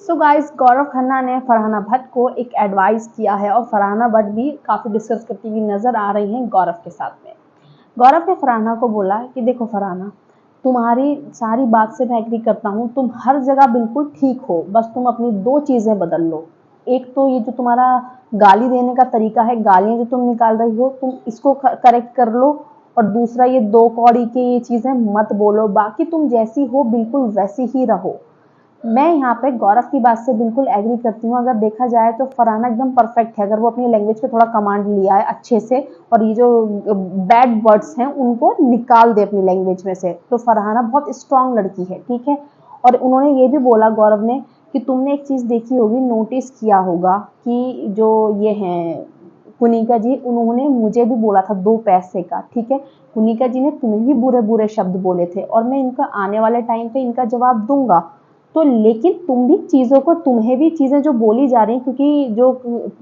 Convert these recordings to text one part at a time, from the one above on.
So guys, Gaurav Khanna ने फरहाना भट्ट को एक एडवाइस किया है और फरहाना भट्ट भी काफ़ी डिस्कस करती हुई नज़र आ रही हैं गौरव के साथ में। गौरव ने फरहाना को बोला कि देखो फरहाना, तुम्हारी सारी बात से मैं एग्री करता हूँ, तुम हर जगह बिल्कुल ठीक हो, बस तुम अपनी 2 चीज़ें बदल लो। एक तो ये जो तुम्हारा गाली देने का तरीका है, गालियाँ जो तुम निकाल रही हो, तुम इसको करेक्ट कर लो। और दूसरा, ये 2 कौड़ी की ये चीज़ें मत बोलो, बाकी तुम जैसी हो बिल्कुल वैसी ही रहो। मैं यहाँ पे गौरव की बात से बिल्कुल एग्री करती हूँ। अगर देखा जाए तो फरहाना एकदम परफेक्ट है, अगर वो अपनी लैंग्वेज पे थोड़ा कमांड लिया है अच्छे से और ये जो बैड वर्ड्स हैं उनको निकाल दे अपनी लैंग्वेज में से, तो फरहाना बहुत स्ट्रांग लड़की है, ठीक है। और उन्होंने ये भी बोला गौरव ने कि तुमने एक चीज़ देखी होगी, नोटिस किया होगा कि जो ये हैं कुनिका जी, उन्होंने मुझे भी बोला था 2 पैसे का, ठीक है। कुनिका जी ने तुम्हें भी बुरे बुरे शब्द बोले थे और मैं इनका आने वाले टाइम पे इनका जवाब दूंगा। तो लेकिन तुम भी चीज़ों को, तुम्हें भी चीज़ें जो बोली जा रही हैं, क्योंकि जो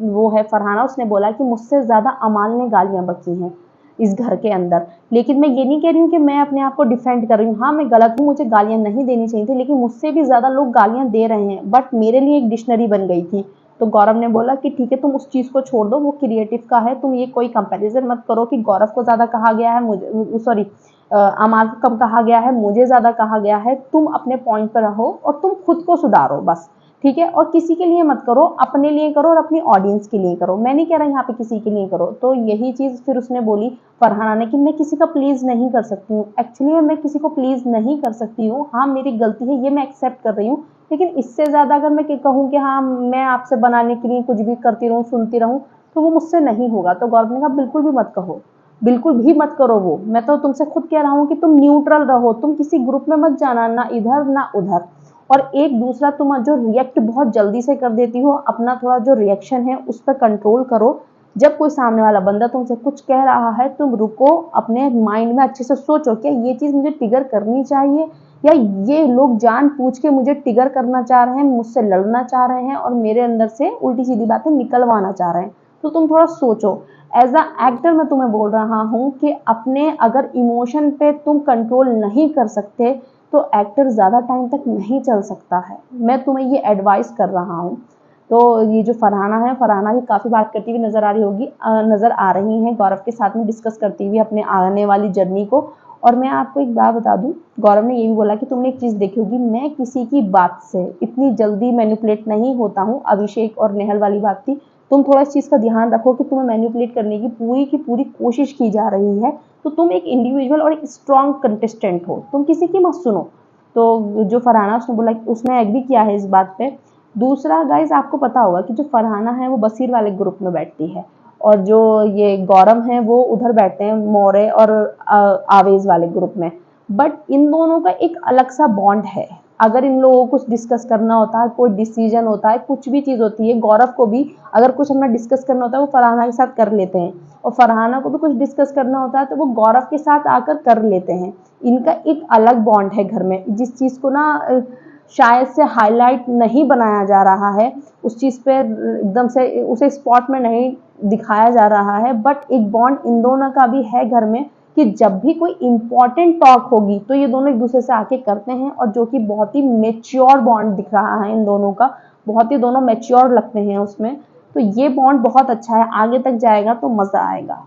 वो है फरहाना, उसने बोला कि मुझसे ज़्यादा अमाल ने गालियाँ बकी हैं इस घर के अंदर। लेकिन मैं ये नहीं कह रही हूँ कि मैं अपने आप को डिफेंड कर रही हूँ, हाँ मैं गलत हूँ, मुझे गालियाँ नहीं देनी चाहिए थी, लेकिन मुझसे भी ज़्यादा लोग गालियाँ दे रहे हैं, बट मेरे लिए एक डिक्शनरी बन गई थी। तो गौरव ने बोला कि ठीक है, तुम उस चीज़ को छोड़ दो, वो क्रिएटिव का है, तुम ये कोई कंपैरिजन मत करो कि गौरव को ज़्यादा कहा गया है, मुझे सॉरी अमाल को कम कहा गया है, मुझे ज़्यादा कहा गया है। तुम अपने पॉइंट पर रहो और तुम खुद को सुधारो बस, ठीक है। और किसी के लिए मत करो, अपने लिए करो और अपनी ऑडियंस के लिए करो। मैं नहीं कह रहा यहाँ पे किसी के लिए करो। तो यही चीज़ फिर उसने बोली फरहाना ने कि मैं किसी का प्लीज़ नहीं कर सकती हूँ। एक्चुअली मैं किसी को प्लीज़ नहीं कर सकती हूँ, हाँ मेरी गलती है, ये मैं एक्सेप्ट कर रही हूँ। लेकिन इससे ज़्यादा अगर मैं कहूँ कि हाँ मैं आपसे बनाने के लिए कुछ भी करती रहूँ, सुनती रहूँ, तो वो मुझसे नहीं होगा। तो गौरव ने कहा बिल्कुल भी मत कहो, बिल्कुल भी मत करो वो। मैं तो तुमसे खुद कह रहा हूँ कि तुम न्यूट्रल रहो, तुम किसी ग्रुप में मत जाना, ना इधर ना उधर। और एक दूसरा, तुम जो रिएक्ट बहुत जल्दी से कर देती हो, अपना थोड़ा जो रिएक्शन है उस पर कंट्रोल करो। जब कोई सामने वाला बंदा तुमसे कुछ कह रहा है, तुम रुको, अपने माइंड में अच्छे से सोचो कि ये चीज़ मुझे ट्रिगर करनी चाहिए या ये लोग जानबूझ के मुझे ट्रिगर करना चाह रहे हैं, मुझसे लड़ना चाह रहे हैं और मेरे अंदर से उल्टी सीधी बातें निकलवाना चाह रहे हैं। तो तुम थोड़ा सोचो। एज अ एक्टर मैं तुम्हें बोल रहा हूँ कि अपने अगर इमोशन पे तुम कंट्रोल नहीं कर सकते तो एक्टर ज़्यादा टाइम तक नहीं चल सकता है। मैं तुम्हें ये एडवाइस कर रहा हूँ। तो ये जो फरहाना है, फरहाना भी काफ़ी बात करती हुई नज़र आ रही होगी, नज़र आ रही हैं गौरव के साथ में डिस्कस करती हुई अपने आने वाली जर्नी को। और मैं आपको एक बात बता दूं, गौरव ने ये भी बोला कि तुमने एक चीज़ देखी होगी, मैं किसी की बात से इतनी जल्दी मैनिपुलेट नहीं होता हूँ। अभिषेक और नेहल वाली बात थी, तुम थोड़ा इस चीज़ का ध्यान रखो कि तुम्हें मैनिपुलेट करने की पूरी कोशिश की जा रही है। तो तुम एक इंडिविजुअल और एक स्ट्रॉन्ग कंटेस्टेंट हो, तुम किसी की मत सुनो। तो जो फरहाना, उसने बोला, उसने एग्री किया है इस बात पे। दूसरा गाइज, आपको पता होगा कि जो फरहाना है वो बसीर वाले ग्रुप में बैठती है और जो ये गौरव हैं वो उधर बैठते हैं मौर्य और आवेज वाले ग्रुप में। बट इन दोनों का एक अलग सा बॉन्ड है। अगर इन लोगों को कुछ डिस्कस करना होता है, कोई डिसीजन होता है, कुछ भी चीज़ होती है, गौरव को भी अगर कुछ अपना डिस्कस करना होता है वो फरहाना के साथ कर लेते हैं, और फरहाना को भी कुछ डिस्कस करना होता है तो वो गौरव के साथ आकर कर लेते हैं। इनका एक अलग बॉन्ड है घर में, जिस चीज़ को ना शायद से हाईलाइट नहीं बनाया जा रहा है, उस चीज़ पे एकदम से उसे स्पॉट में नहीं दिखाया जा रहा है। बट एक बॉन्ड इन दोनों का भी है घर में कि जब भी कोई इंपॉर्टेंट टॉक होगी तो ये दोनों एक दूसरे से आके करते हैं, और जो कि बहुत ही मेच्योर बॉन्ड दिख रहा है इन दोनों का, बहुत ही दोनों मेच्योर लगते हैं उसमें। तो ये बॉन्ड बहुत अच्छा है, आगे तक जाएगा तो मज़ा आएगा।